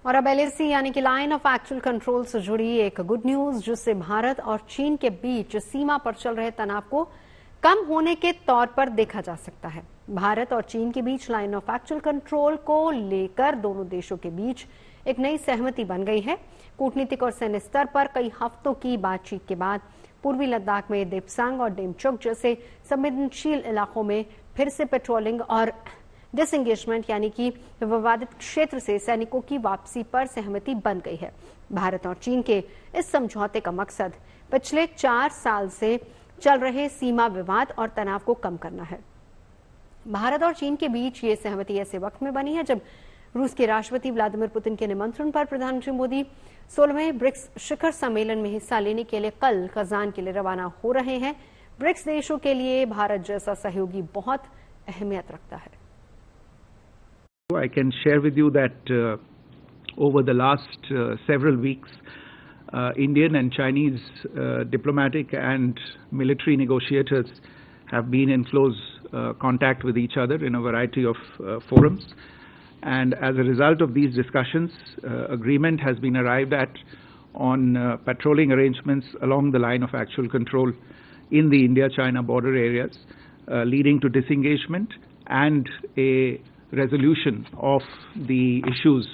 और अब LAC यानी कि लाइन ऑफ एक्चुअल कंट्रोल से जुड़ी एक गुड न्यूज, जिससे भारत और चीन के बीच सीमा पर चल रहे तनाव को कम होने के तौर पर देखा जा सकता है। भारत और चीन के बीच लाइन ऑफ एक्चुअल कंट्रोल को लेकर दोनों देशों के बीच एक नई सहमति बन गई है। कूटनीतिक और सैन्य स्तर पर कई हफ्तों की बातचीत के बाद पूर्वी लद्दाख में देपसांग और डेमचोक जैसे संवेदनशील इलाकों में फिर से पेट्रोलिंग और डिसएंगेजमेंट यानी कि विवादित क्षेत्र से सैनिकों की वापसी पर सहमति बन गई है। भारत और चीन के इस समझौते का मकसद पिछले 4 साल से चल रहे सीमा विवाद और तनाव को कम करना है। भारत और चीन के बीच ये सहमति ऐसे वक्त में बनी है जब रूस के राष्ट्रपति व्लादिमीर पुतिन के निमंत्रण पर प्रधानमंत्री मोदी 16वें ब्रिक्स शिखर सम्मेलन में हिस्सा लेने के लिए कल कजान के लिए रवाना हो रहे हैं। ब्रिक्स देशों के लिए भारत जैसा सहयोगी बहुत अहमियत रखता है। I can share with you that over the last several weeks, Indian and Chinese diplomatic and military negotiators have been in close contact with each other in a variety of forums. And as a result of these discussions, agreement has been arrived at on patrolling arrangements along the line of actual control in the India-China border areas, leading to disengagement and a resolution of the issues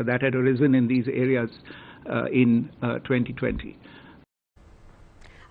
that had arisen in these areas in 2020.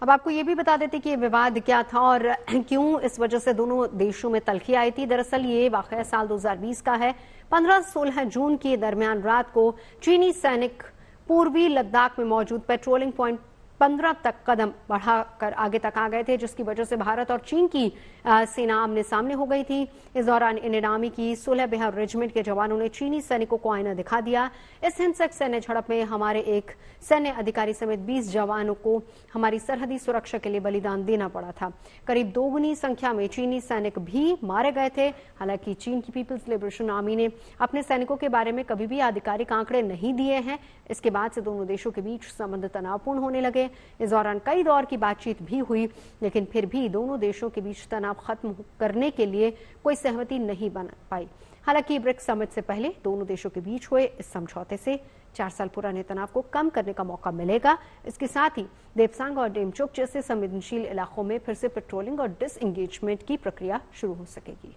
अब आपको ये भी बता देते कि ये विवाद क्या था और क्यों इस वजह से दोनों देशों में तल्खी आई थी। दरअसल ये वाकया साल 2020 का है। 15-16 जून के दरमियान रात को चीनी सैनिक पूर्वी लद्दाख में मौजूद पेट्रोलिंग पॉइंट 15 तक कदम बढ़ाकर आगे तक आ गए थे, जिसकी वजह से भारत और चीन की सेना आमने सामने हो गई थी। इस दौरान इंडियन आर्मी की 16 बिहार रेजिमेंट के जवानों ने चीनी सैनिकों को आईना दिखा दिया। इस हिंसक सैन्य झड़प में हमारे एक सैन्य अधिकारी समेत 20 जवानों को हमारी सरहदी सुरक्षा के लिए बलिदान देना पड़ा था। करीब दोगुनी संख्या में चीनी सैनिक भी मारे गए थे। हालांकि चीन की पीपल्स लिबरेशन आर्मी ने अपने सैनिकों के बारे में कभी भी आधिकारिक आंकड़े नहीं दिए हैं। इसके बाद से दोनों देशों के बीच संबंध तनावपूर्ण होने लगे। इस दौरान कई दौर की बातचीत भी हुई, लेकिन फिर भी दोनों देशों के बीच तनाव खत्म करने के लिए कोई सहमति नहीं बन पाई। हालांकि ब्रिक्स समिट से पहले दोनों देशों के बीच हुए इस समझौते से 4 साल पुराने तनाव को कम करने का मौका मिलेगा। इसके साथ ही देपसांग और डेमचोक जैसे संवेदनशील इलाकों में फिर से पेट्रोलिंग और डिसएंगेजमेंट की प्रक्रिया शुरू हो सकेगी।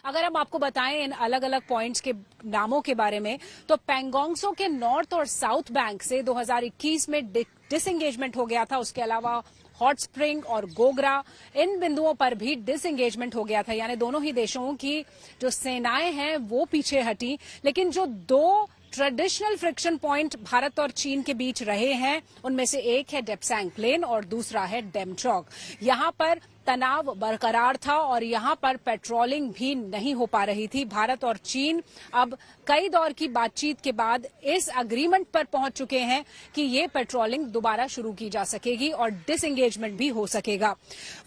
अगर हम आपको बताएं इन अलग अलग पॉइंट्स के नामों के बारे में, तो पैंगोंगसो के नॉर्थ और साउथ बैंक से 2021 में डिसएंगेजमेंट हो गया था। उसके अलावा हॉट स्प्रिंग और गोगरा, इन बिंदुओं पर भी डिसएंगेजमेंट हो गया था। यानी दोनों ही देशों की जो सेनाएं हैं वो पीछे हटी। लेकिन जो 2 ट्रेडिशनल फ्रिक्शन पॉइंट भारत और चीन के बीच रहे हैं, उनमें से एक है डेपसांग प्लेन और दूसरा है डेमचोक। यहां पर तनाव बरकरार था और यहां पर पेट्रोलिंग भी नहीं हो पा रही थी। भारत और चीन अब कई दौर की बातचीत के बाद इस अग्रीमेंट पर पहुंच चुके हैं कि ये पेट्रोलिंग दोबारा शुरू की जा सकेगी और डिसएंगेजमेंट भी हो सकेगा।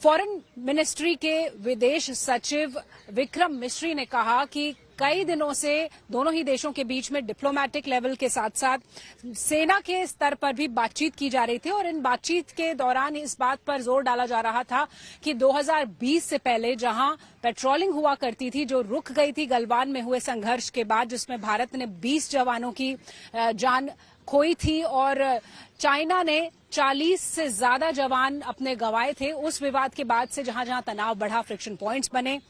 फॉरेन मिनिस्ट्री के विदेश सचिव विक्रम मिश्री ने कहा कि कई दिनों से दोनों ही देशों के बीच में डिप्लोमैटिक लेवल के साथ साथ सेना के स्तर पर भी बातचीत की जा रही थी और इन बातचीत के दौरान इस बात पर जोर डाला जा रहा था कि 2020 से पहले जहां पेट्रोलिंग हुआ करती थी, जो रुक गई थी गलवान में हुए संघर्ष के बाद, जिसमें भारत ने 20 जवानों की जान खोई थी और चाइना ने 40 से ज्यादा जवान अपने गंवाए थे, उस विवाद के बाद से जहां जहां तनाव बढ़ा, फ्रिक्शन पॉइंट्स बने,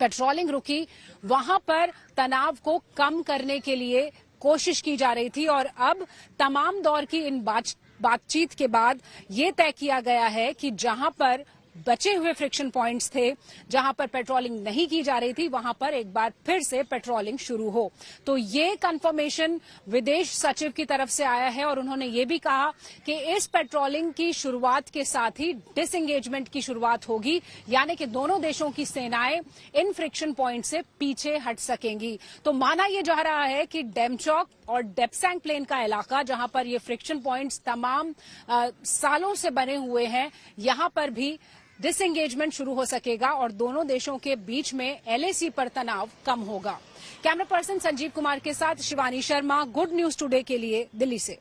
पेट्रोलिंग रुकी, वहां पर तनाव को कम करने के लिए कोशिश की जा रही थी। और अब तमाम दौर की इन बातचीत के बाद ये तय किया गया है कि जहां पर बचे हुए फ्रिक्शन पॉइंट्स थे, जहां पर पेट्रोलिंग नहीं की जा रही थी, वहां पर एक बार फिर से पेट्रोलिंग शुरू हो। तो ये कंफर्मेशन विदेश सचिव की तरफ से आया है और उन्होंने ये भी कहा कि इस पेट्रोलिंग की शुरुआत के साथ ही डिसएंगेजमेंट की शुरुआत होगी, यानी कि दोनों देशों की सेनाएं इन फ्रिक्शन पॉइंट से पीछे हट सकेंगी। तो माना यह जा रहा है कि डेमचोक और डेपसांग प्लेन का इलाका, जहां पर ये फ्रिक्शन पॉइंट्स तमाम सालों से बने हुए हैं, यहां पर भी डिसएंगेजमेंट शुरू हो सकेगा और दोनों देशों के बीच में LAC पर तनाव कम होगा। कैमरा पर्सन संजीव कुमार के साथ Shivani Sharma, good news today के लिए दिल्ली से।